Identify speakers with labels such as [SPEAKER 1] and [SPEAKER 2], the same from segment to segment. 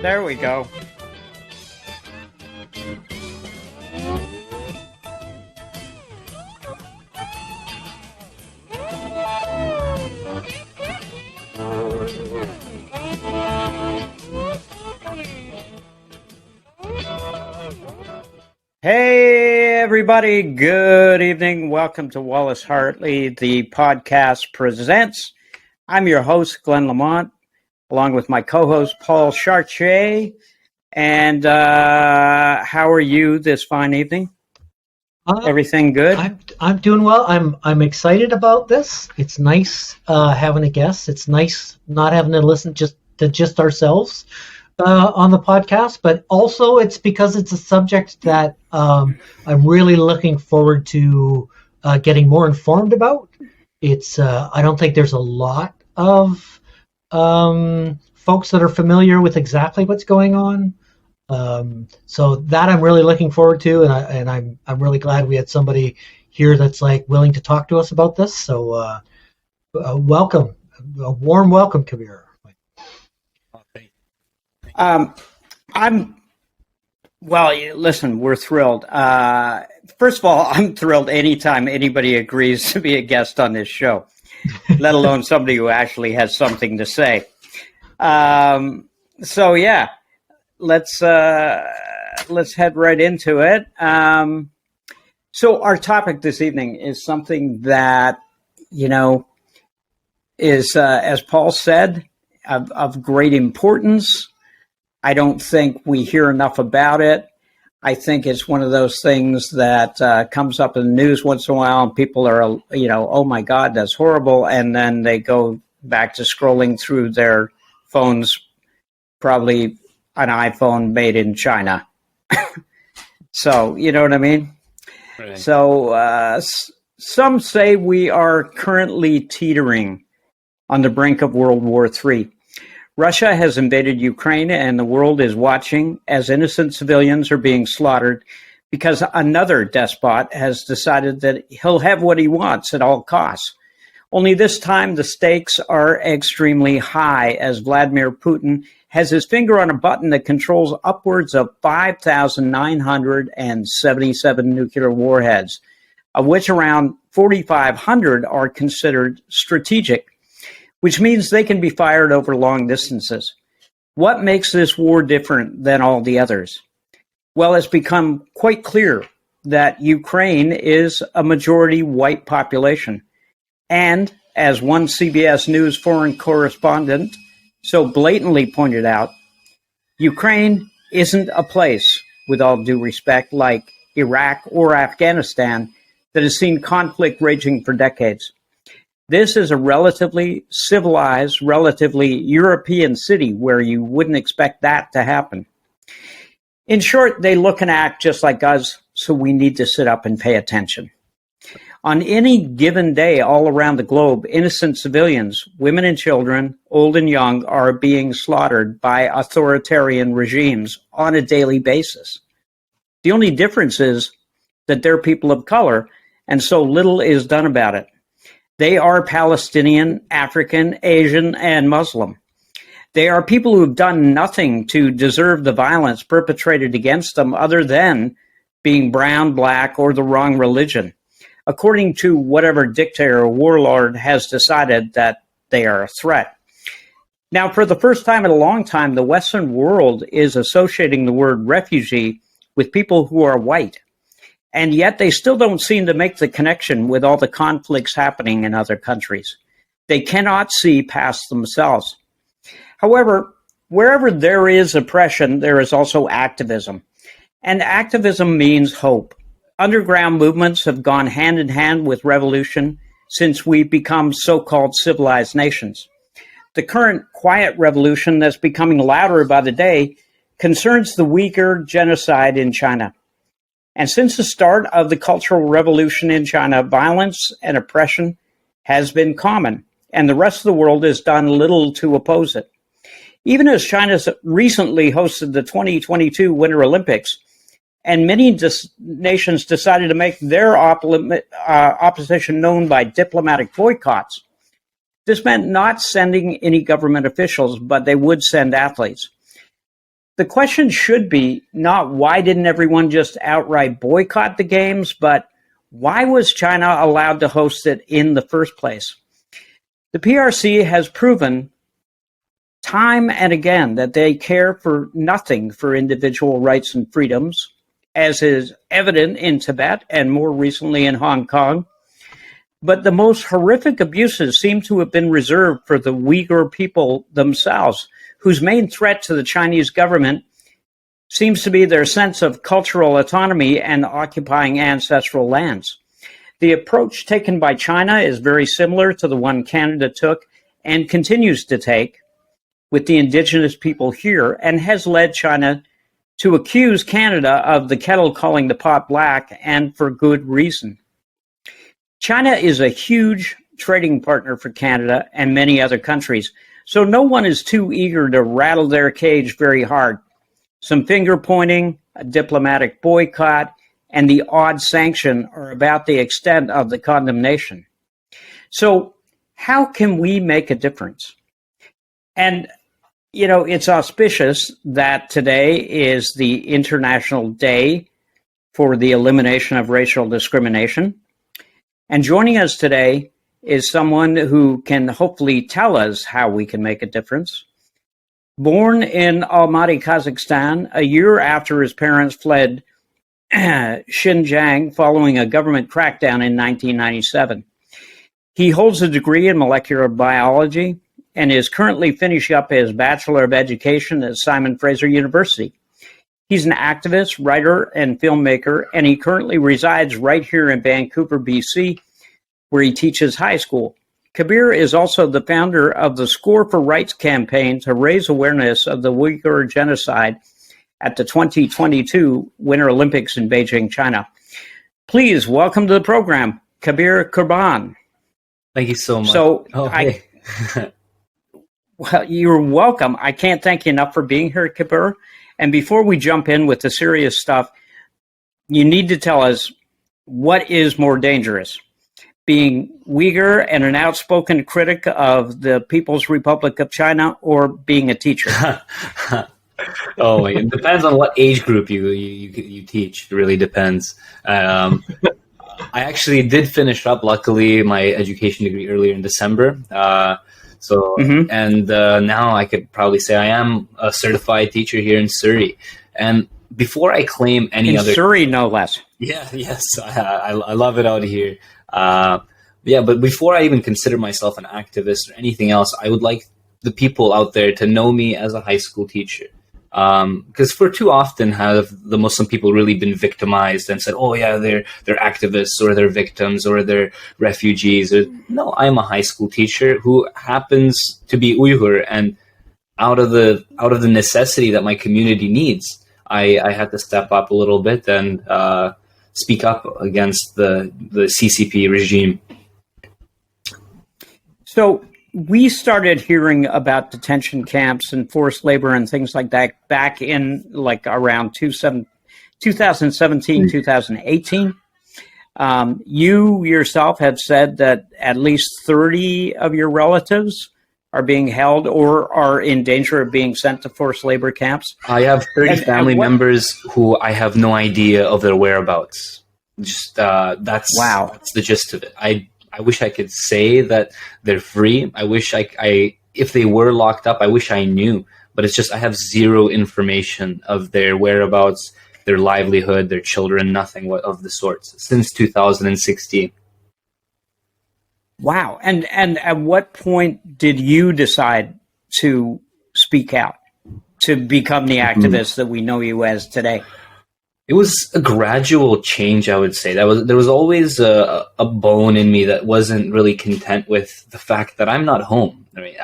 [SPEAKER 1] There we go. Hey, everybody. Good evening. Welcome to Wallace Hartley, the podcast presents. I'm your host, Glenn Lamont, along with my co-host, Paul Chartier. And how are you this fine evening? Everything good?
[SPEAKER 2] I'm doing well. I'm excited about this. It's nice having a guest. It's nice not having to listen just ourselves on the podcast, but also it's because it's a subject that I'm really looking forward to getting more informed about. It's I don't think there's a lot of folks that are familiar with exactly what's going on. So that I'm really looking forward to, and I'm really glad we had somebody here that's like willing to talk to us about this. So welcome, a warm welcome, Kabir.
[SPEAKER 1] Listen, we're thrilled. First of all, I'm thrilled anytime anybody agrees to be a guest on this show, let alone somebody who actually has something to say. So yeah, let's head right into it. So our topic this evening is something that, is, as Paul said, of great importance. I don't think we hear enough about it. I think it's one of those things that comes up in the news once in a while, and people are, oh my God, that's horrible. And then they go back to scrolling through their phones, probably an iPhone made in China. So, you know what I mean? Right. So some say we are currently teetering on the brink of World War III. Russia has invaded Ukraine, and the world is watching as innocent civilians are being slaughtered because another despot has decided that he'll have what he wants at all costs. Only this time the stakes are extremely high, as Vladimir Putin has his finger on a button that controls upwards of 5,977 nuclear warheads, of which around 4,500 are considered strategic, which means they can be fired over long distances. What makes this war different than all the others? Well, it's become quite clear that Ukraine is a majority white population. And as one CBS News foreign correspondent so blatantly pointed out, Ukraine isn't a place, with all due respect, like Iraq or Afghanistan that has seen conflict raging for decades. This is a relatively civilized, relatively European city where you wouldn't expect that to happen. In short, they look and act just like us, so we need to sit up and pay attention. On any given day all around the globe, innocent civilians, women and children, old and young, are being slaughtered by authoritarian regimes on a daily basis. The only difference is that they're people of color, and so little is done about it. They are Palestinian, African, Asian, and Muslim. They are people who have done nothing to deserve the violence perpetrated against them other than being brown, black, or the wrong religion, according to whatever dictator or warlord has decided that they are a threat. Now, for the first time in a long time, the Western world is associating the word refugee with people who are white. And yet they still don't seem to make the connection with all the conflicts happening in other countries. They cannot see past themselves. However, wherever there is oppression, there is also activism. And activism means hope. Underground movements have gone hand in hand with revolution since we've become so-called civilized nations. The current quiet revolution that's becoming louder by the day concerns the Uighur genocide in China. And since the start of the Cultural Revolution in China, violence and oppression has been common, and the rest of the world has done little to oppose it. Even as China's recently hosted the 2022 Winter Olympics, and many nations decided to make their opposition known by diplomatic boycotts, this meant not sending any government officials, but they would send athletes. the question should be not why didn't everyone just outright boycott the games, but why was China allowed to host it in the first place? The PRC has proven time and again that they care for nothing for individual rights and freedoms, as is evident in Tibet and more recently in Hong Kong. But the most horrific abuses seem to have been reserved for the Uighur people themselves, whose main threat to the Chinese government seems to be their sense of cultural autonomy and occupying ancestral lands. The approach taken by China is very similar to the one Canada took and continues to take with the Indigenous people here, and has led China to accuse Canada of the kettle calling the pot black, and for good reason. China is a huge trading partner for Canada and many other countries, so no one is too eager to rattle their cage very hard. Some finger pointing, a diplomatic boycott, and the odd sanction are about the extent of the condemnation. So how can we make a difference? And, you know, it's auspicious that today is the International Day for the Elimination of Racial Discrimination. And joining us today is someone who can hopefully tell us how we can make a difference. Born in Almaty, Kazakhstan, a year after his parents fled Xinjiang following a government crackdown in 1997. He holds a degree in molecular biology and is currently finishing up his Bachelor of Education at Simon Fraser University. He's an activist, writer, and filmmaker, and he currently resides right here in Vancouver, BC, where he teaches high school. Kabir is also the founder of the Score for Rights campaign to raise awareness of the Uighur genocide at the 2022 Winter Olympics in Beijing, China. Please welcome to the program, Kabir Qurtan.
[SPEAKER 3] Thank you so much.
[SPEAKER 1] Well, you're welcome. I can't thank you enough for being here, Kabir. And before we jump in with the serious stuff, you need to tell us what is more dangerous, being Uighur and an outspoken critic of the People's Republic of China, or being a teacher?
[SPEAKER 3] Oh, it depends on what age group you teach. It really depends. I actually did finish up, luckily, my education degree earlier in December. And now I could probably say I am a certified teacher here in Surrey. And before I claim any other...
[SPEAKER 1] Surrey, no less.
[SPEAKER 3] Yes, I love it out here. But before I even consider myself an activist or anything else, I would like the people out there to know me as a high school teacher. Because for too often have the Muslim people really been victimized and said, oh yeah, they're activists, or they're victims, or they're refugees. No, I'm a high school teacher who happens to be Uighur, and out of the necessity that my community needs, I had to step up a little bit and speak up against the CCP regime. So we started hearing about detention camps and forced labor and things like that back in like around 2017, 2018. You yourself have said that at least 30 of your relatives are being held or are in danger of being sent to forced labor camps. I have 30 family members who I have no idea of their whereabouts. Just that's the gist of it. I wish I could say that they're free. I wish if they were locked up, I wish I knew. But it's just I have zero information of their whereabouts, their livelihood, their children, nothing of the sorts since 2016.
[SPEAKER 1] Wow. And at what point did you decide to speak out, to become the activist that we know you as today?
[SPEAKER 3] It was a gradual change, I would say. There was always a bone in me that wasn't really content with the fact that I'm not home. I mean,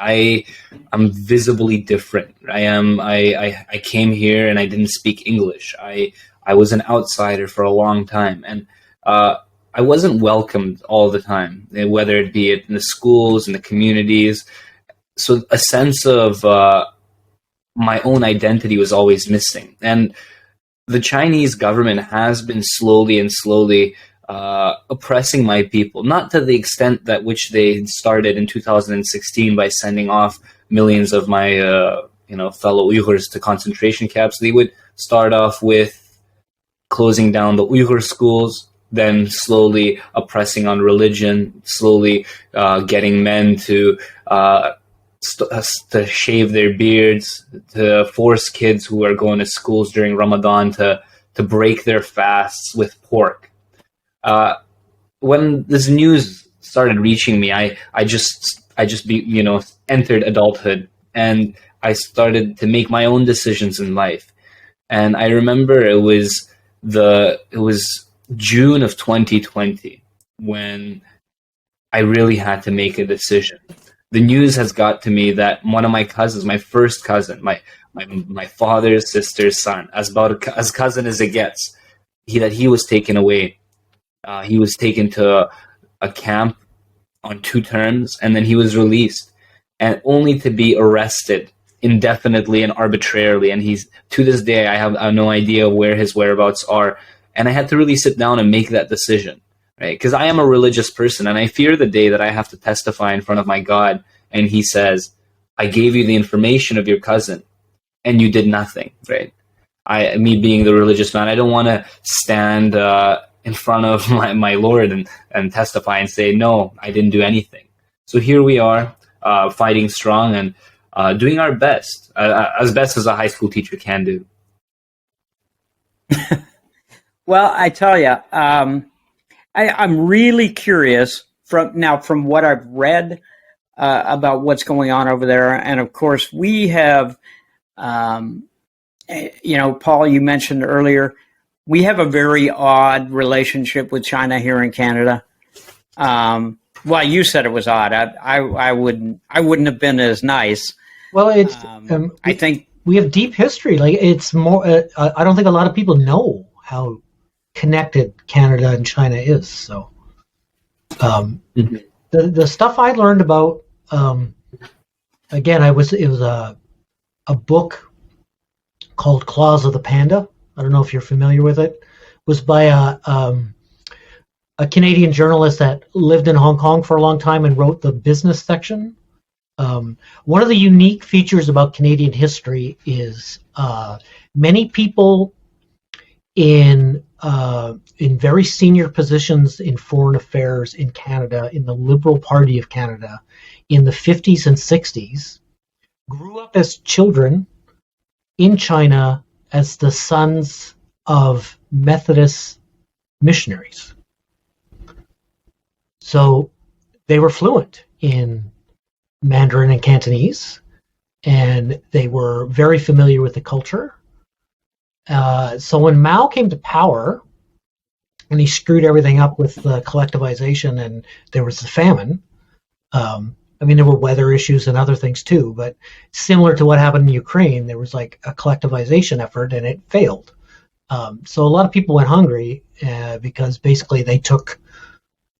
[SPEAKER 3] I'm visibly different. I came here and I didn't speak English. I was an outsider for a long time, and I wasn't welcomed all the time, whether it be in the schools, in the communities. So a sense of my own identity was always missing, and the Chinese government has been slowly oppressing my people, not to the extent that which they started in 2016 by sending off millions of my fellow Uyghurs to concentration camps. They would start off with closing down the Uyghur schools, then slowly oppressing on religion, slowly getting men to shave their beards, to force kids who are going to schools during Ramadan to break their fasts with pork. When this news started reaching me, I just entered adulthood, and I started to make my own decisions in life. And I remember it was June of 2020 when I really had to make a decision. The news has got to me that one of my cousins, my first cousin, my father's sister's son, as cousin as it gets, he was taken away. He was taken to a camp on 2 terms, and then he was released, and only to be arrested indefinitely and arbitrarily. And he's, to this day, I have no idea where his whereabouts are. And I had to really sit down and make that decision, right? Because I am a religious person, and I fear the day that I have to testify in front of my God, and he says, I gave you the information of your cousin, and you did nothing, right? Me being the religious man, I don't want to stand in front of my Lord and testify and say, no, I didn't do anything. So here we are, fighting strong and doing our best, as best as a high school teacher can do.
[SPEAKER 1] Well, I tell you, I'm really curious from what I've read about what's going on over there. And of course, we have, Paul, you mentioned earlier, we have a very odd relationship with China here in Canada. Well, you said it was odd. I wouldn't have been as nice.
[SPEAKER 2] Well, it's.
[SPEAKER 1] I think
[SPEAKER 2] we have deep history. Like, it's more. I don't think a lot of people know how connected Canada and China is. So, the stuff I learned about. Again, it was a book called Claws of the Panda. I don't know if you're familiar with it. It was by a Canadian journalist that lived in Hong Kong for a long time and wrote the business section. One of the unique features about Canadian history is many people in very senior positions in foreign affairs in Canada, in the Liberal Party of Canada, in the 50s and 60s, grew up as children in China as the sons of Methodist missionaries. So they were fluent in Mandarin and Cantonese, and they were very familiar with the culture. So when Mao came to power, and he screwed everything up with the collectivization, and there was the famine, there were weather issues and other things too, but similar to what happened in Ukraine, there was like a collectivization effort and it failed. So a lot of people went hungry because basically they took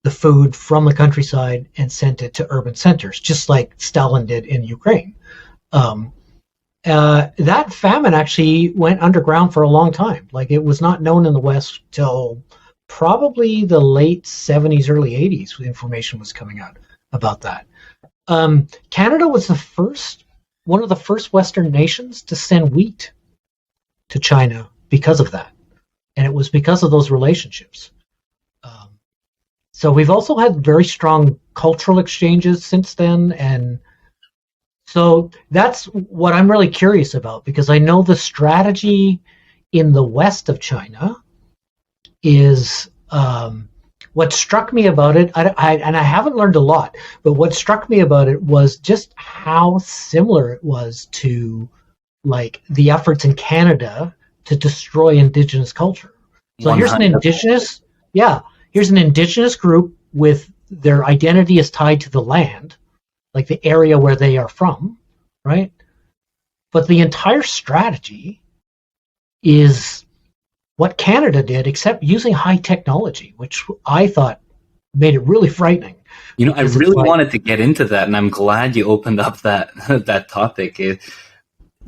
[SPEAKER 2] the food from the countryside and sent it to urban centers, just like Stalin did in Ukraine. That famine actually went underground for a long time. Like, it was not known in the West till probably the late 70s, early 80s. Information was coming out about that. Canada was one of the first Western nations to send wheat to China because of that. And it was because of those relationships. So we've also had very strong cultural exchanges since then. And so that's what I'm really curious about, because I know the strategy in the west of China is what struck me about it, and I haven't learned a lot, but what struck me about it was just how similar it was to like the efforts in Canada to destroy Indigenous culture. So 100%. Here's an Indigenous group with their identity is tied to the land, like the area where they are from, right? But the entire strategy is what Canada did, except using high technology, which I thought made it really frightening.
[SPEAKER 3] I really wanted to get into that, and I'm glad you opened up that topic.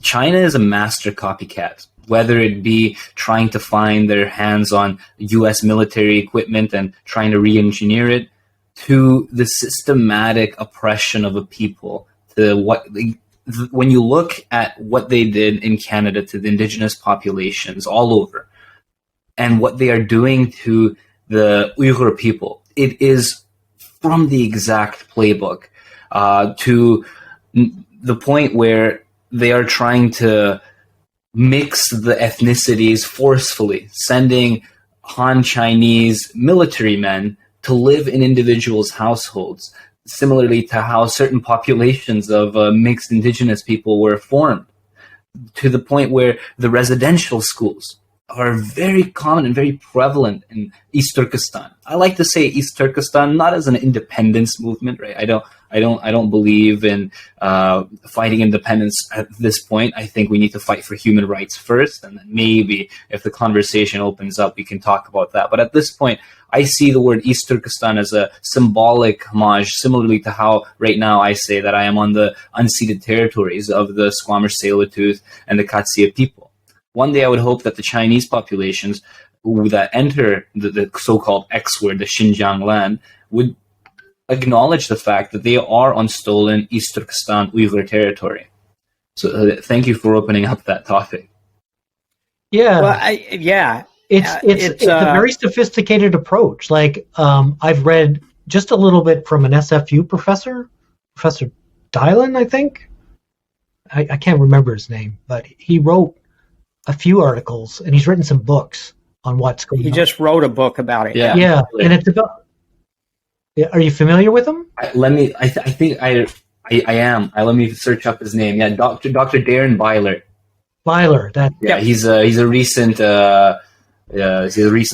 [SPEAKER 3] China is a master copycat, whether it be trying to find their hands on U.S. military equipment and trying to re-engineer it, to the systematic oppression of a people, to when you look at what they did in Canada to the Indigenous populations all over, and what they are doing to the Uighur people, it is from the exact playbook, to the point where they are trying to mix the ethnicities forcefully, sending Han Chinese military men to live in individuals' households, similarly to how certain populations of mixed Indigenous people were formed, to the point where the residential schools are very common and very prevalent in East Turkestan. I like to say East Turkestan not as an independence movement, right? I don't believe in fighting independence at this point. I think we need to fight for human rights first, and then maybe if the conversation opens up, we can talk about that. But at this point, I see the word East Turkestan as a symbolic homage, similarly to how right now I say that I am on the unceded territories of the Squamish, Tsleil-Waututh, and the Katsia people. One day I would hope that the Chinese populations that enter the so-called X word, the Xinjiang land, would acknowledge the fact that they are on stolen East Turkestan Uighur territory. So thank you for opening up that topic.
[SPEAKER 2] Yeah.
[SPEAKER 1] Well,
[SPEAKER 2] It's a very sophisticated approach. Like, I've read just a little bit from an SFU professor, Professor Dylan, I think. I can't remember his name, but he wrote a few articles, and he's written some books on what's going on.
[SPEAKER 1] He just wrote a book about it.
[SPEAKER 2] Yeah, and it's about. Are you familiar with him?
[SPEAKER 3] I think I am. Let me search up his name. Yeah, Dr. Darren Byler.
[SPEAKER 2] Byler.
[SPEAKER 3] He's a recent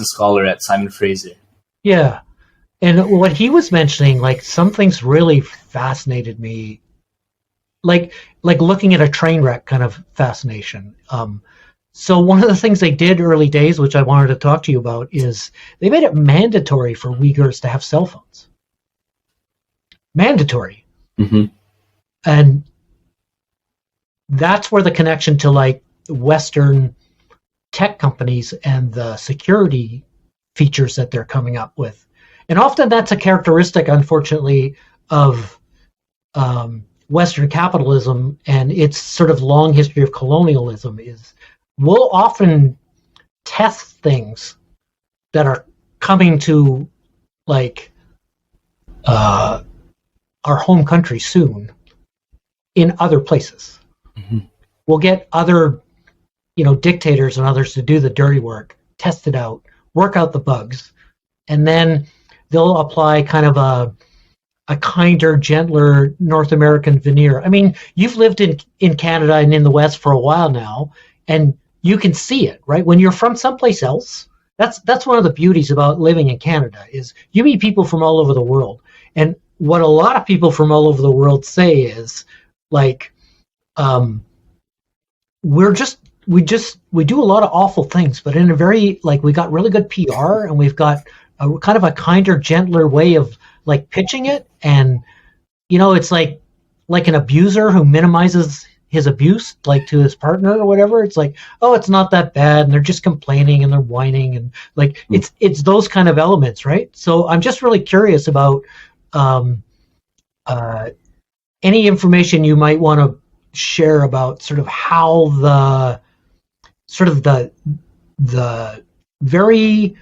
[SPEAKER 3] scholar at Simon Fraser.
[SPEAKER 2] Yeah, and what he was mentioning, like, some things really fascinated me, like looking at a train wreck kind of fascination. So one of the things they did early days, which I wanted to talk to you about, is they made it mandatory for Uyghurs to have cell phones. Mandatory.
[SPEAKER 3] Mm-hmm.
[SPEAKER 2] And that's where the connection to, like, Western tech companies and the security features that they're coming up with. And often that's a characteristic, unfortunately, of Western capitalism and its sort of long history of colonialism is we'll often test things that are coming to, like, our home country soon in other places.
[SPEAKER 3] Mm-hmm.
[SPEAKER 2] We'll get other, dictators and others to do the dirty work, test it out, work out the bugs, and then they'll apply kind of a kinder, gentler North American veneer. I mean, you've lived in Canada and in the West for a while now, and you can see it, right? When you're from someplace else, that's one of the beauties about living in Canada is you meet people from all over the world. And what a lot of people from all over the world say is, like, we do a lot of awful things, but in a very, like, we got really good PR and we've got a kind of a kinder, gentler way of, like, pitching it. And, it's like an abuser who minimizes his abuse, like, to his partner or whatever. It's like, oh, it's not that bad, and they're just complaining and they're whining, and, like, it's those kind of elements, right? So I'm just really curious about any information you might want to share about sort of how the very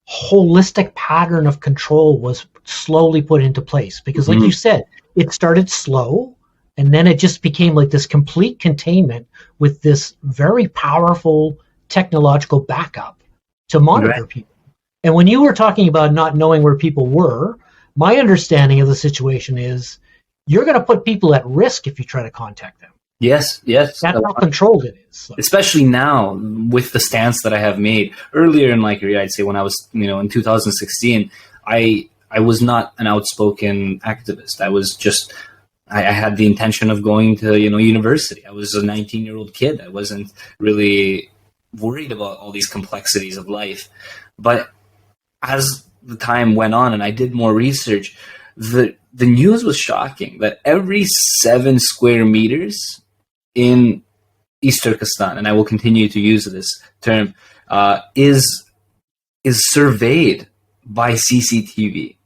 [SPEAKER 2] holistic pattern of control was slowly put into place. Because, like you said, it started slow, and then it just became like this complete containment with this very powerful technological backup to monitor people. And when you were talking about not knowing where people were, my understanding of the situation is you're going to put people at risk if you try to contact them.
[SPEAKER 3] Yes.
[SPEAKER 2] That's how controlled it is.
[SPEAKER 3] Especially now with the stance that I have made. Earlier in my career, I'd say when I was, in 2016, I was not an outspoken activist. I was just, I had the intention of going to, university. I was a 19-year-old kid. I wasn't really worried about all these complexities of life. But as the time went on and I did more research, the news was shocking that every 7 square meters in East Turkestan, and I will continue to use this term, is surveyed by CCTV.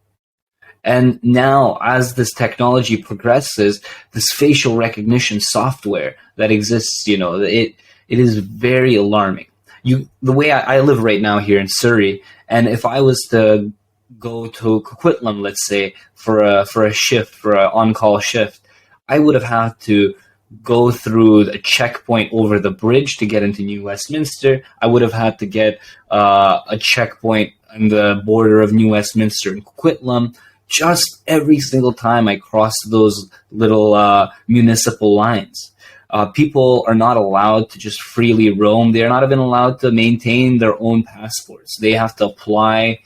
[SPEAKER 3] And now, as this technology progresses, this facial recognition software that exists, it is very alarming. The way I live right now here in Surrey, and if I was to go to Coquitlam, let's say, for a shift, for an on-call shift, I would have had to go through a checkpoint over the bridge to get into New Westminster. I would have had to get a checkpoint on the border of New Westminster and Coquitlam. Just every single time I crossed those little municipal lines. People are not allowed to just freely roam. They're not even allowed to maintain their own passports. They have to apply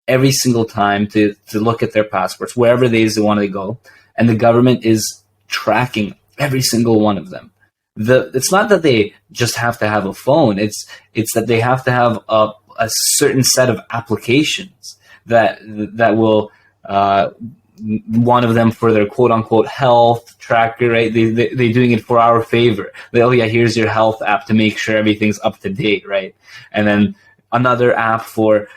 [SPEAKER 3] every single time to look at their passports, wherever they want to go. And the government is tracking every single one of them. It's not that they just have to have a phone. It's that they have to have a certain set of applications that will one of them for their quote unquote health tracker, right? They're doing it for our favor. Oh yeah, here's your health app to make sure everything's up to date, right? And then another app for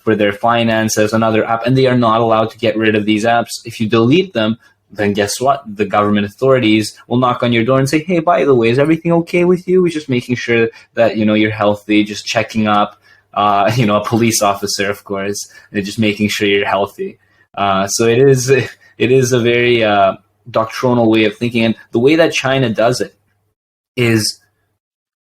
[SPEAKER 3] their finances, another app, and they are not allowed to get rid of these apps. If you delete them, then guess what? The government authorities will knock on your door and say, hey, by the way, is everything okay with you? We're just making sure that, you're healthy, just checking up, a police officer, of course, and just making sure you're healthy. So it is a very doctrinal way of thinking. And the way that China does it is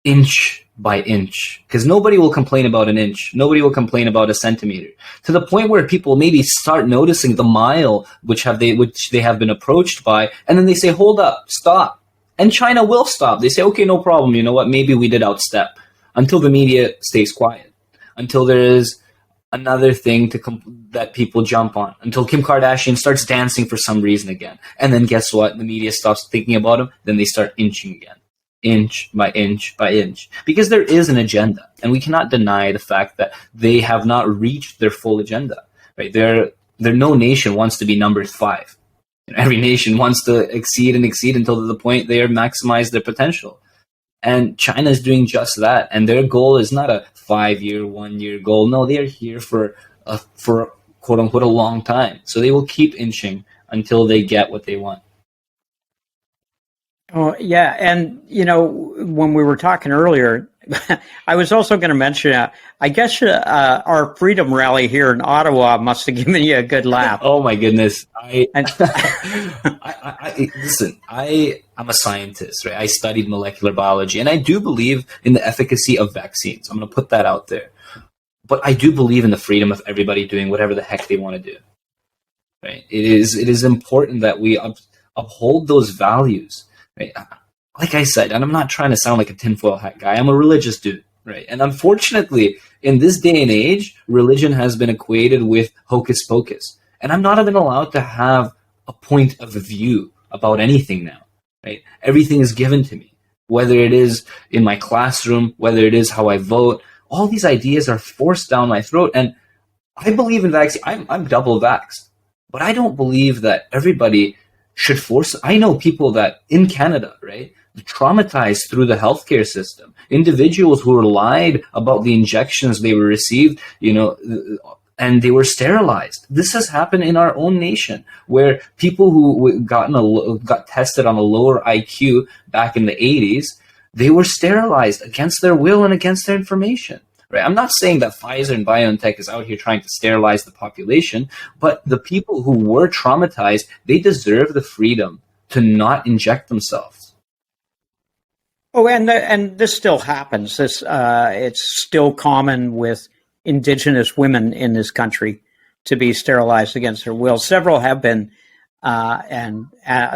[SPEAKER 3] inch by inch, because nobody will complain about an inch. Nobody will complain about a centimeter, to the point where people maybe start noticing the mile which they have been approached by, and then they say, hold up, stop. And China will stop. They say, okay, no problem. You know what? Maybe we did outstep, until the media stays quiet, until there is another thing that people jump on, until Kim Kardashian starts dancing for some reason again. And then guess what? The media stops thinking about him. Then they start inching again. Inch by inch by inch, because there is an agenda, and we cannot deny the fact that they have not reached their full agenda. Right? No nation wants to be number 5. Every nation wants to exceed until the point they are maximize their potential. And China is doing just that, and their goal is not a 5-year, 1-year goal. No, they are here for quote unquote a long time. So they will keep inching until they get what they want.
[SPEAKER 1] Oh, yeah. And, when we were talking earlier, I was also going to mention, I guess our freedom rally here in Ottawa must have given you a good laugh.
[SPEAKER 3] Oh, my goodness. Listen, I'm a scientist, right? I studied molecular biology, and I do believe in the efficacy of vaccines. I'm going to put that out there. But I do believe in the freedom of everybody doing whatever the heck they want to do. Right? It is important that we uphold those values. Right? Like I said, and I'm not trying to sound like a tinfoil hat guy, I'm a religious dude, right? And unfortunately, in this day and age, religion has been equated with hocus pocus. And I'm not even allowed to have a point of view about anything now, right? Everything is given to me, whether it is in my classroom, whether it is how I vote. All these ideas are forced down my throat. And I believe in vaccine. I'm double vaxxed, but I don't believe that everybody should force. I know people that in Canada, right, traumatized through the healthcare system, individuals who were lied about the injections they were received, and they were sterilized. This has happened in our own nation, where people who got tested on a lower IQ back in the 80s, they were sterilized against their will and against their information. Right? I'm not saying that Pfizer and BioNTech is out here trying to sterilize the population, but the people who were traumatized, they deserve the freedom to not inject themselves.
[SPEAKER 1] Oh, and this still happens. It's still common with Indigenous women in this country to be sterilized against their will. Several have been, and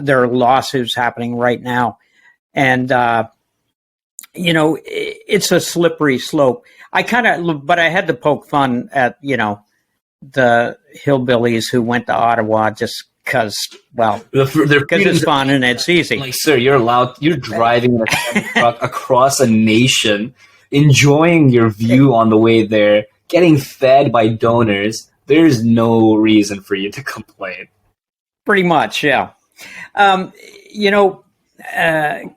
[SPEAKER 1] there are lawsuits happening right now. And it's a slippery slope. But I had to poke fun at, the hillbillies who went to Ottawa just because, it's fun and it's easy.
[SPEAKER 3] Like, sir, you're driving a truck across a nation, enjoying your view on the way there, getting fed by donors. There's no reason for you to complain.
[SPEAKER 1] Pretty much, yeah.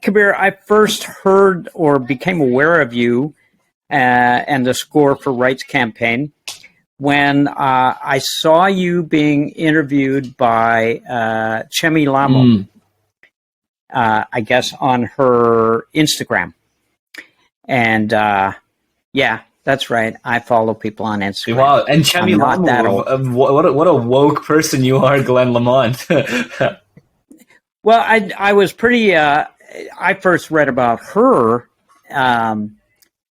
[SPEAKER 1] Kabir, I first heard or became aware of you and the Score for Rights campaign when I saw you being interviewed by Chemi Lamo, I guess on her Instagram. And yeah, that's right. I follow people on Instagram.
[SPEAKER 3] Wow, and Chemi Lamo, what a woke person you are, Glenn Lamont.
[SPEAKER 1] Well, I was pretty. I first read about her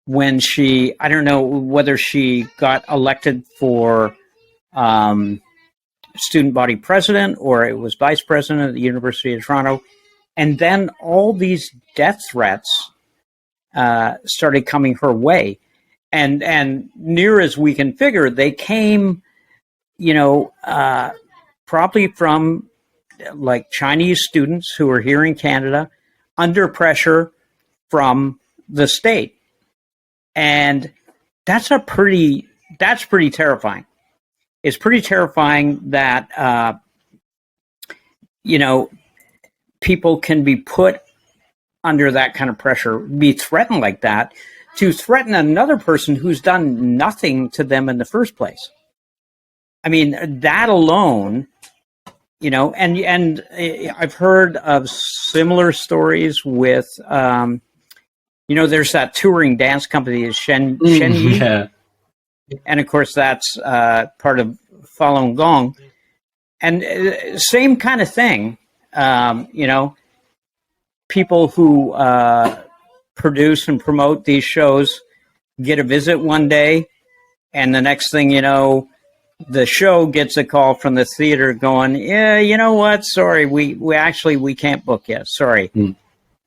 [SPEAKER 1] when she. I don't know whether she got elected for student body president or it was vice president at the University of Toronto, and then all these death threats started coming her way, and near as we can figure, they came, probably from like Chinese students who are here in Canada under pressure from the state. And that's pretty terrifying. It's pretty terrifying that, people can be put under that kind of pressure, be threatened like that, to threaten another person who's done nothing to them in the first place. I mean, that alone, and I've heard of similar stories with, there's that touring dance company, Shen Yi.
[SPEAKER 3] Yeah.
[SPEAKER 1] And of course, that's part of Falun Gong. And same kind of thing, people who produce and promote these shows get a visit one day, and the next thing you know, the show gets a call from the theater going, yeah, you know what? Sorry, we can't book you. Sorry.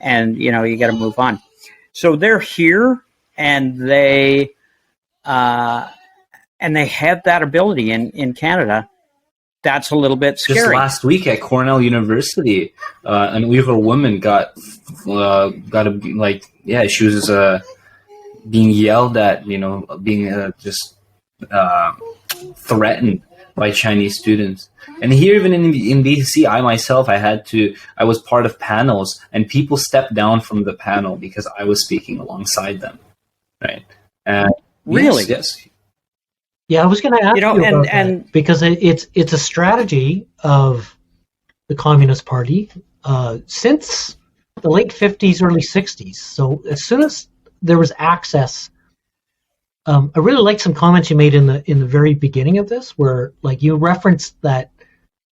[SPEAKER 1] And, you got to move on. So they're here and they have that ability in Canada. That's a little bit scary.
[SPEAKER 3] Just last week at Cornell University, an Uighur woman got she was being yelled at, being just threatened by Chinese students. And here, even in BC, I was part of panels, and people stepped down from the panel because I was speaking alongside them, right?
[SPEAKER 1] Really?
[SPEAKER 3] Yes.
[SPEAKER 2] Yeah, I was going to ask you about that, because it's a strategy of the Communist Party since the late 50s, early 60s. So as soon as there was access, I really liked some comments you made in the very beginning of this, where like you referenced that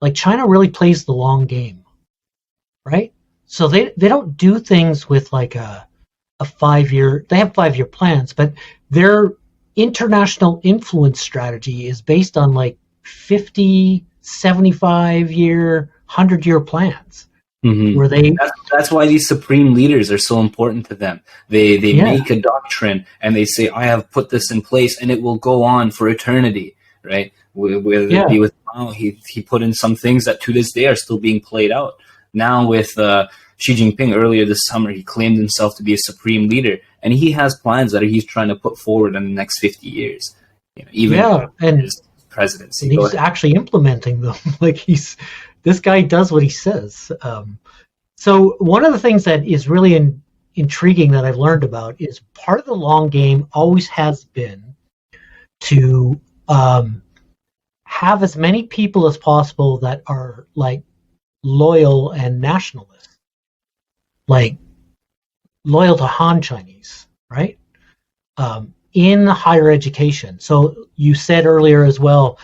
[SPEAKER 2] like China really plays the long game, right? So they don't do things with like a 5-year. They have 5-year plans, but their international influence strategy is based on like 50, 75-year, 100-year plans.
[SPEAKER 3] Mm-hmm.
[SPEAKER 2] Where
[SPEAKER 3] that's why these supreme leaders are so important to them. They make a doctrine and they say, I have put this in place and it will go on for eternity, right? Whether it be with Mao, he put in some things that to this day are still being played out. Now with Xi Jinping earlier this summer, he claimed himself to be a supreme leader, and he has plans that he's trying to put forward in the next 50 years. And his presidency.
[SPEAKER 2] And he's actually implementing them. Like this guy does what he says. So one of the things that is really intriguing that I've learned about is part of the long game always has been to have as many people as possible that are like loyal and nationalist, like loyal to Han Chinese, right? In higher education. So you said earlier as well,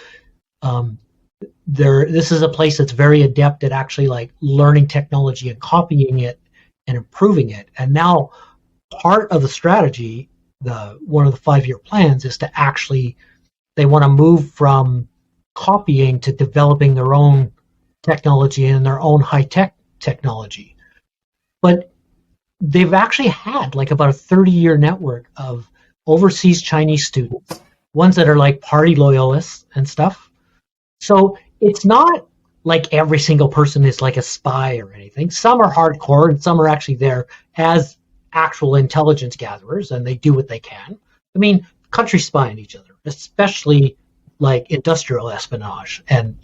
[SPEAKER 2] this is a place that's very adept at actually like learning technology and copying it and improving it. And now part of the strategy, one of the 5-year plans is to actually, they want to move from copying to developing their own technology and their own high-tech technology. But they've actually had like about a 30-year network of overseas Chinese students, ones that are like party loyalists and stuff. So it's not like every single person is like a spy or anything. Some are hardcore and some are actually there as actual intelligence gatherers, and they do what they can. I mean, countries spy on each other, especially like industrial espionage and,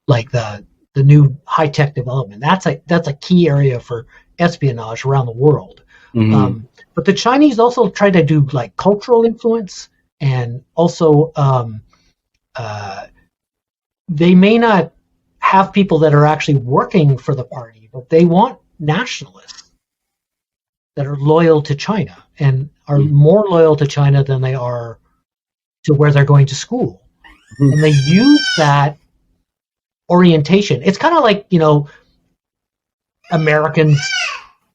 [SPEAKER 2] like the new high-tech development. That's a key area for espionage around the world. Mm-hmm. But the Chinese also try to do like cultural influence and also they may not have people that are actually working for the party, but they want nationalists that are loyal to China and are more loyal to China than they are to where they're going to school. And they use that orientation. It's kind of like, Americans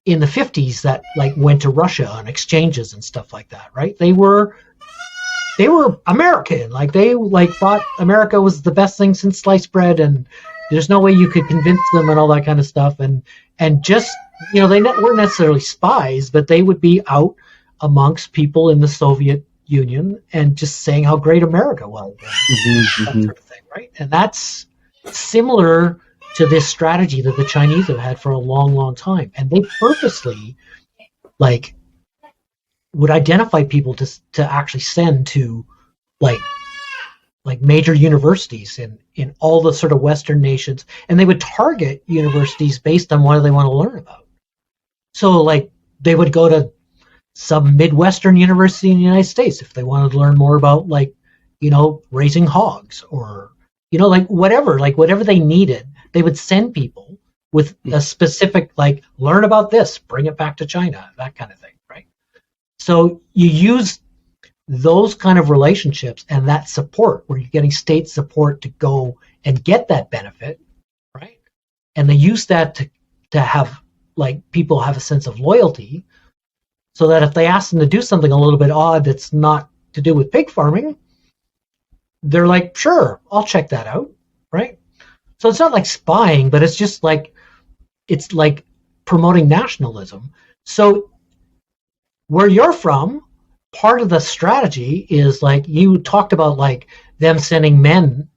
[SPEAKER 2] in the 50s that like went to Russia on exchanges and stuff like that, right? They were American. Like they thought America was the best thing since sliced bread, and there's no way you could convince them and all that kind of stuff. And just, they weren't necessarily spies, but they would be out amongst people in the Soviet Union and just saying how great America was, that sort of thing, right? And that's similar to this strategy that the Chinese have had for a long, long time. And they purposely, would identify people to actually send to, like major universities in all the sort of Western nations, and they would target universities based on what they want to learn about. So, they would go to some Midwestern university in the United States if they wanted to learn more about, raising hogs or, whatever they needed. They would send people with a specific, learn about this, bring it back to China, that kind of thing, right? So you use those kind of relationships and that support where you're getting state support to go and get that benefit, right? And they use that to have, people have a sense of loyalty, so that if they ask them to do something a little bit odd that's not to do with pig farming, they're like, sure, I'll check that out, right? So it's not like spying, but it's just it's like promoting nationalism. So where you're from, part of the strategy is you talked about them sending men,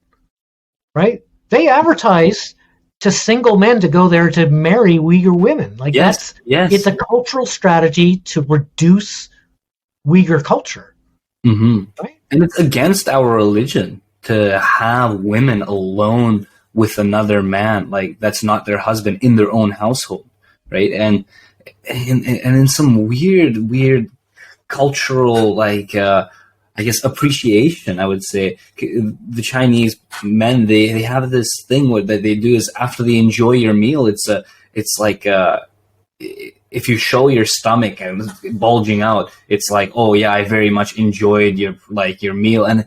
[SPEAKER 2] right? They advertise to single men to go there to marry Uyghur women.
[SPEAKER 3] Yes.
[SPEAKER 2] It's a cultural strategy to reduce Uyghur culture. Right?
[SPEAKER 3] And it's against our religion to have women alone with another man, that's not their husband, in their own household, right? And in some weird cultural, I guess, appreciation, I would say, the Chinese men, they have this thing that they do is after they enjoy your meal, it's like if you show your stomach and bulging out, it's like, oh yeah, I very much enjoyed your meal. And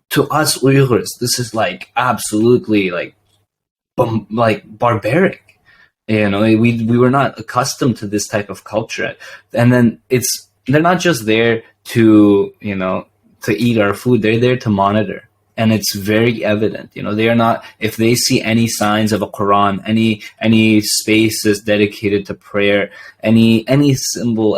[SPEAKER 3] to us Uyghurs, this is absolutely barbaric. We were not accustomed to this type of culture. And then they're not just there to eat our food, they're there to monitor. And it's very evident, they are not, if they see any signs of a Quran, any spaces dedicated to prayer, any symbol,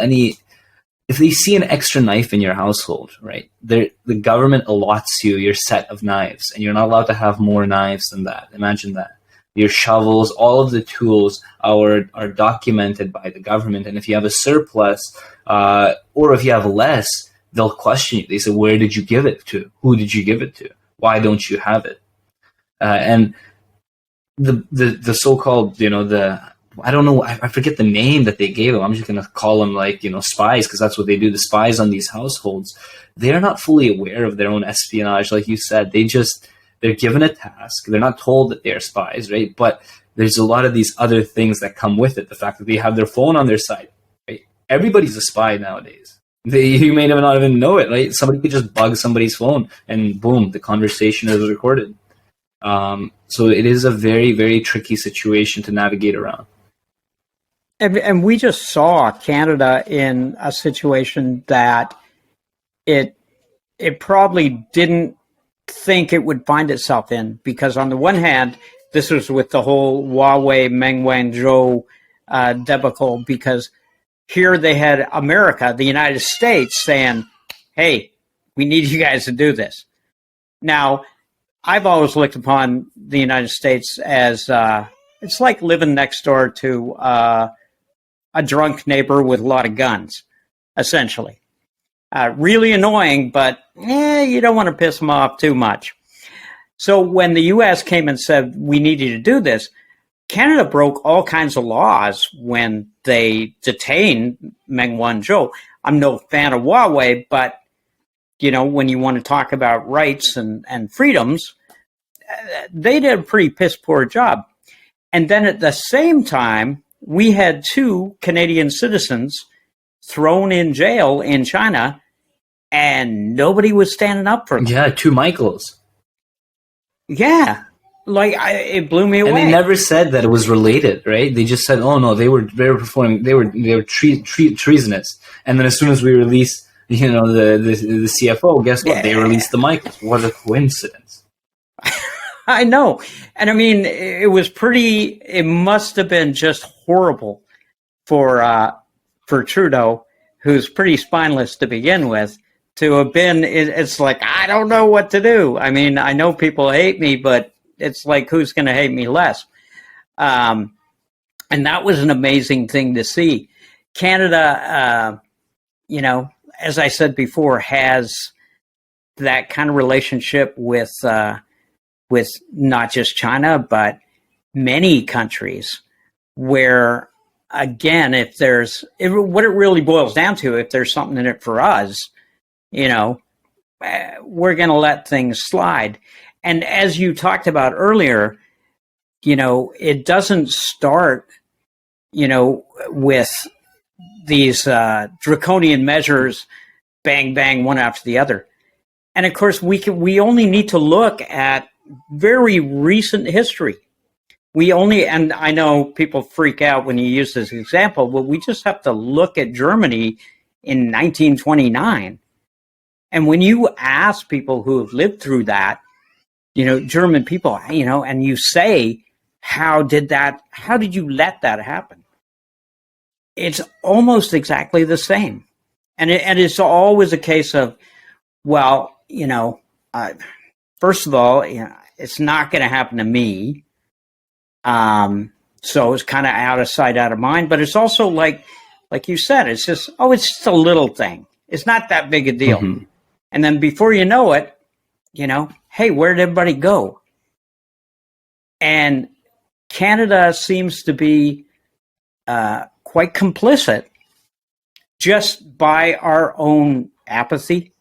[SPEAKER 3] if they see an extra knife in your household, right, the government allots you your set of knives, and you're not allowed to have more knives than that. Imagine that. Your shovels, all of the tools are documented by the government. And if you have a surplus, or if you have less, they'll question you. They say, where did you give it to? Who did you give it to? Why don't you have it? And the so-called, I don't know, I forget the name that they gave them. I'm just going to call them spies, because that's what they do. The spies on these households, they're not fully aware of their own espionage. Like you said, they're given a task. They're not told that they're spies, right? But there's a lot of these other things that come with it. The fact that they have their phone on their side, right? Everybody's a spy nowadays. You may not even know it, right? Somebody could just bug somebody's phone and boom, the conversation is recorded. So it is a very, very tricky situation to navigate around.
[SPEAKER 1] And we just saw Canada in a situation that it probably didn't think it would find itself in, because on the one hand, this was with the whole Huawei Meng Wanzhou debacle, because here they had America, the United States, saying, hey, we need you guys to do this. Now, I've always looked upon the United States as it's like living next door to a drunk neighbor with a lot of guns, essentially. Really annoying, but you don't want to piss them off too much. So when the U.S. came and said, we need you to do this, Canada broke all kinds of laws when they detained Meng Wanzhou. I'm no fan of Huawei, but when you want to talk about rights and freedoms, they did a pretty piss poor job. And then at the same time, we had 2 Canadian citizens thrown in jail in China, and nobody was standing up for them.
[SPEAKER 3] Yeah, 2 Michaels.
[SPEAKER 1] Yeah. It blew me away.
[SPEAKER 3] And they never said that it was related, right? They just said, "Oh no, they were performing, they were treasonous." And then as soon as we release, the CFO, guess what? They released the Michaels. What a coincidence!
[SPEAKER 1] I know, and I mean, it must have been just horrible for Trudeau, who's pretty spineless to begin with, to have been. It's like, I don't know what to do. I mean, I know people hate me, but it's like, who's going to hate me less? And that was an amazing thing to see. Canada, as I said before, has that kind of relationship with not just China, but many countries where, again, what it really boils down to, if there's something in it for us, we're going to let things slide. And as you talked about earlier, it doesn't start, with these draconian measures, bang, bang, one after the other. And of course, we only need to look at very recent history. And I know people freak out when you use this example, but we just have to look at Germany in 1929. And when you ask people who have lived through that, German people, and you say, how did you let that happen? It's almost exactly the same. And it's always a case of, well, first of all, it's not going to happen to me. So it's kind of out of sight, out of mind. But it's also like you said, it's just a little thing. It's not that big a deal. Mm-hmm. And then before you know it, hey, where did everybody go? And Canada seems to be quite complicit just by our own apathy,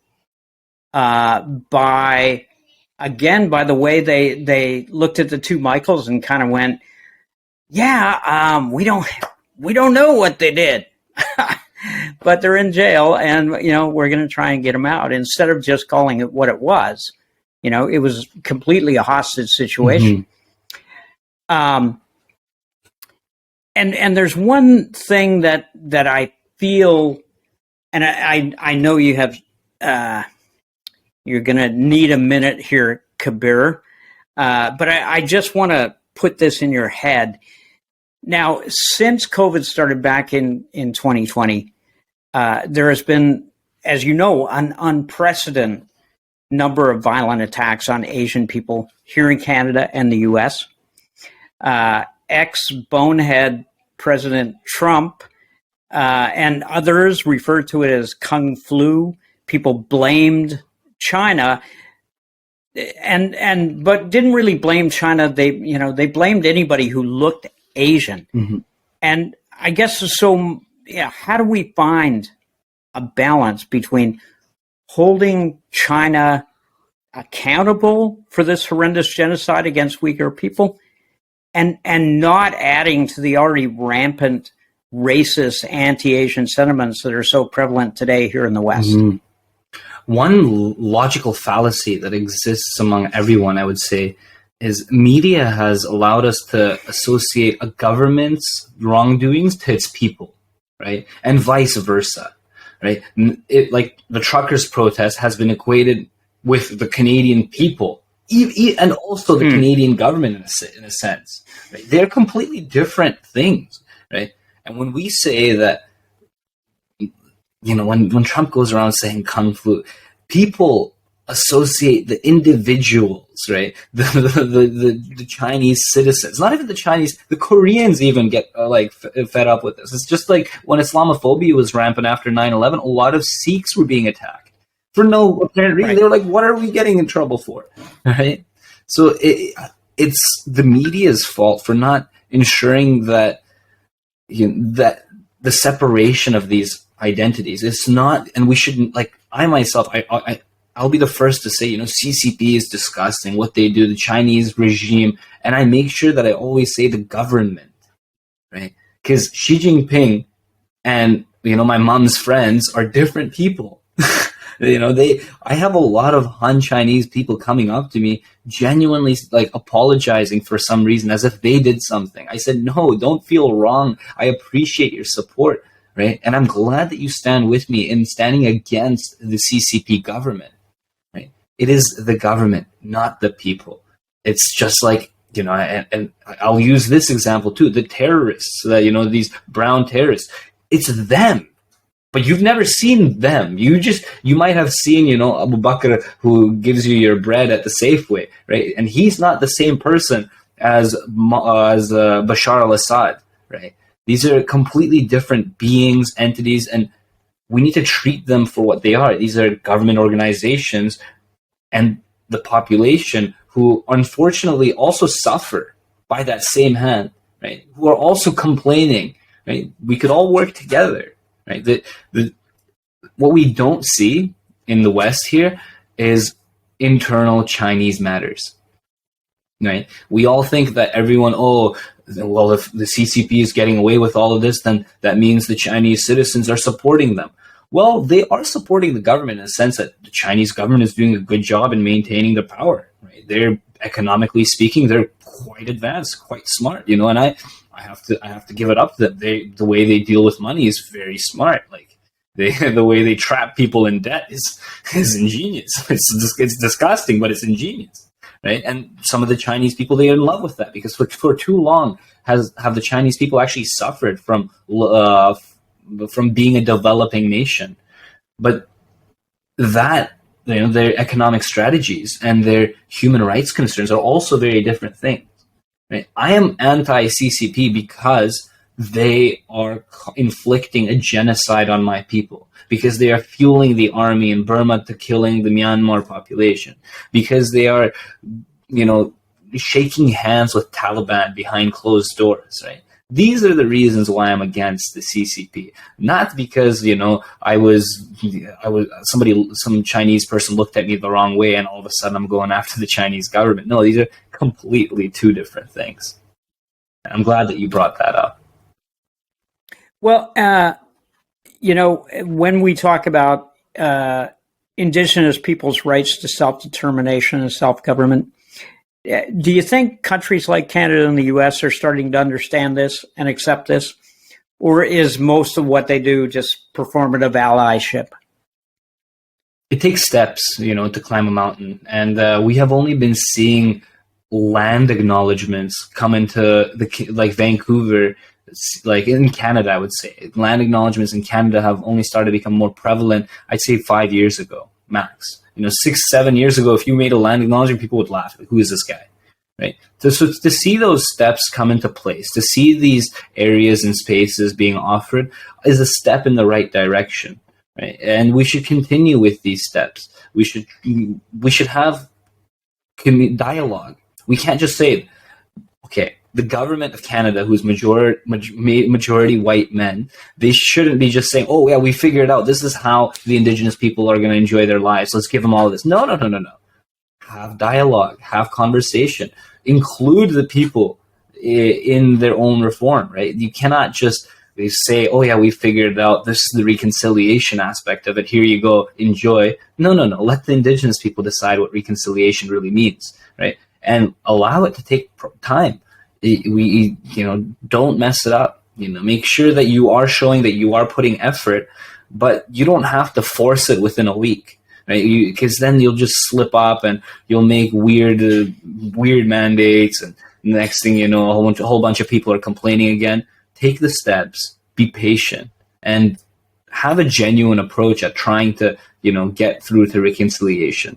[SPEAKER 1] by the way they looked at the 2 Michaels and kind of went, we don't know what they did, but they're in jail, and we're going to try and get them out, instead of just calling it what it was. It was completely a hostage situation. Mm-hmm. And there's one thing that I feel, and I know you have, you're going to need a minute here, Kabir, but I just want to put this in your head. Now, since COVID started back in 2020, there has been, as you know, an unprecedented number of violent attacks on Asian people here in Canada and the U.S. Ex-bonehead President Trump and others referred to it as Kung Flu. People blamed China, but didn't really blame China. They blamed anybody who looked Asian. Mm-hmm. And I guess so. Yeah, how do we find a balance between holding China accountable for this horrendous genocide against Uyghur people, and not adding to the already rampant racist anti-Asian sentiments that are so prevalent today here in the West?
[SPEAKER 3] Mm-hmm. One logical fallacy that exists among everyone, I would say, is media has allowed us to associate a government's wrongdoings to its people, right? And vice versa, right? Like the truckers' protest has been equated with the Canadian people, and also the Canadian government in a sense, right? They're completely different things, right? And when we say that, when Trump goes around saying Kung Flu, people associate the individuals, right? The Chinese citizens, not even the Chinese, the Koreans even get fed up with this. It's just like when Islamophobia was rampant after 9/11, a lot of Sikhs were being attacked for no apparent reason. Right. They were like, what are we getting in trouble for? Right? So it's the media's fault for not ensuring that that the separation of these identities. It's not, and we shouldn't, I myself, I'll be the first to say, CCP is disgusting, what they do, the Chinese regime, and I make sure that I always say the government, right? Because Xi Jinping and, my mom's friends are different people. I have a lot of Han Chinese people coming up to me, genuinely like apologizing for some reason as if they did something. I said, no, don't feel wrong. I appreciate your support, right? And I'm glad that you stand with me in standing against the CCP government, right? It is the government, not the people. It's just like, and I'll use this example too, the terrorists, these brown terrorists, it's them. But you've never seen them. You might have seen, Abu Bakr who gives you your bread at the Safeway, right? And he's not the same person as Bashar al-Assad, right? These are completely different beings, entities, and we need to treat them for what they are. These are government organizations and the population who unfortunately also suffer by that same hand, right? Who are also complaining, right? We could all work together. Right. What we don't see in the West here is internal Chinese matters. Right. We all think that everyone, if the CCP is getting away with all of this, then that means the Chinese citizens are supporting them. Well, they are supporting the government in the sense that the Chinese government is doing a good job in maintaining their power. Right. They're economically speaking, they're quite advanced, quite smart, and I have to give it up that the way they deal with money is very smart. Like the way they trap people in debt is ingenious. It's disgusting, but it's ingenious, right? And some of the Chinese people, they are in love with that because for too long have the Chinese people actually suffered from being a developing nation, but that their economic strategies and their human rights concerns are also very different things. Right? I am anti-CCP because they are inflicting a genocide on my people, because they are fueling the army in Burma to killing the Myanmar population, because they are, shaking hands with Taliban behind closed doors, right? These are the reasons why I'm against the CCP, not because, some Chinese person looked at me the wrong way and all of a sudden I'm going after the Chinese government. No, these are completely two different things. I'm glad that you brought that up.
[SPEAKER 1] Well, when we talk about Indigenous people's rights to self-determination and self-government, do you think countries like Canada and the US are starting to understand this and accept this? Or is most of what they do just performative allyship?
[SPEAKER 3] It takes steps, to climb a mountain. And we have only been seeing land acknowledgements come into Vancouver, like in Canada, I would say. Land acknowledgements in Canada have only started to become more prevalent, I'd say 5 years ago, max. 6-7 years ago, if you made a land acknowledgement, people would laugh. Like, who is this guy? Right? So to see those steps come into place, to see these areas and spaces being offered is a step in the right direction. Right? And we should continue with these steps. We should have dialogue. We can't just say, okay, the government of Canada, who's majority white men, they shouldn't be just saying, oh yeah, we figured it out. This is how the Indigenous people are going to enjoy their lives. Let's give them all of this. No. Have dialogue, have conversation, include the people in their own reform, right? You cannot just say, oh yeah, we figured it out. This is the reconciliation aspect of it. Here you go, enjoy. No. Let the Indigenous people decide what reconciliation really means, right? And allow it to take time. We don't mess it up. Make sure that you are showing that you are putting effort, but you don't have to force it within a week, right? Because then you'll just slip up and you'll make weird mandates, and next thing you know, a whole bunch of people are complaining again. Take the steps, be patient, and have a genuine approach at trying to get through to reconciliation.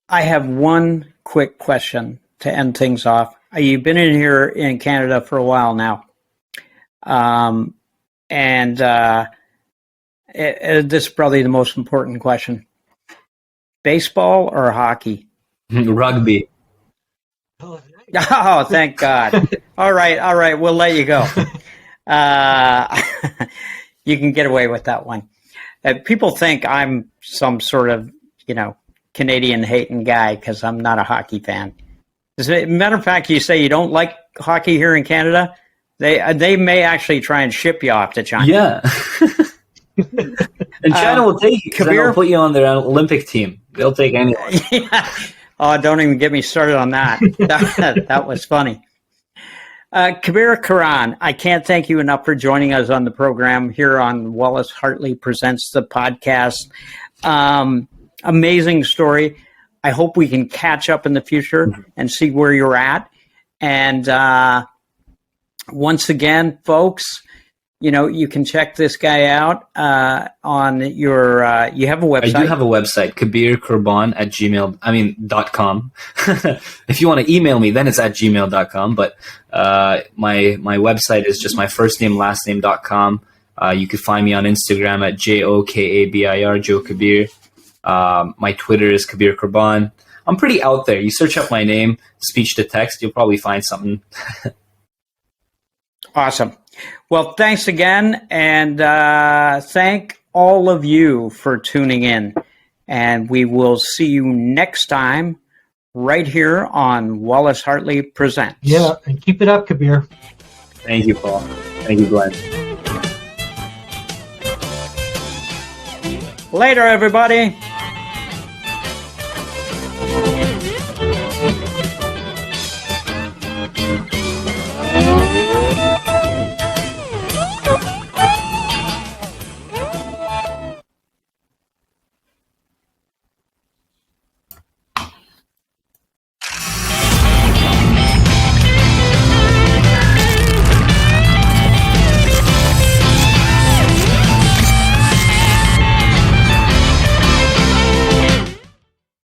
[SPEAKER 1] I have one quick question to end things off. You've been in here in Canada for a while now. This is probably the most important question. Baseball or hockey?
[SPEAKER 3] Rugby.
[SPEAKER 1] Oh, thank God. All right. We'll let you go. You can get away with that one. People think I'm some sort of, Canadian hating guy because I'm not a hockey fan. As a matter of fact, you say you don't like hockey here in Canada, they may actually try and ship you off to China.
[SPEAKER 3] Yeah. And China will take you, because they'll put you on their Olympic team. They'll take anyone.
[SPEAKER 1] Yeah. Oh, don't even get me started on that. That was funny. Kabir Qurtan, I can't thank you enough for joining us on the program here on Wallace Hartley Presents, the podcast. Amazing story. I hope we can catch up in the future and see where you're at. And once again, folks, you can check this guy out on your, you have a website.
[SPEAKER 3] I do have a website, Kabir Qurtan at .com. If you want to email me, then it's at gmail.com. But my website is just my first name, last name.com. You can find me on Instagram at JOKABIR, Joe Kabir. My Twitter is Kabir Qurtan. I'm pretty out there. You search up my name, speech to text, you'll probably find something.
[SPEAKER 1] Awesome. Well, thanks again, and thank all of you for tuning in. And we will see you next time right here on Wallace Hartley Presents.
[SPEAKER 2] Yeah, and keep it up, Kabir.
[SPEAKER 3] Thank you, Paul. Thank you, Glenn.
[SPEAKER 1] Later, everybody.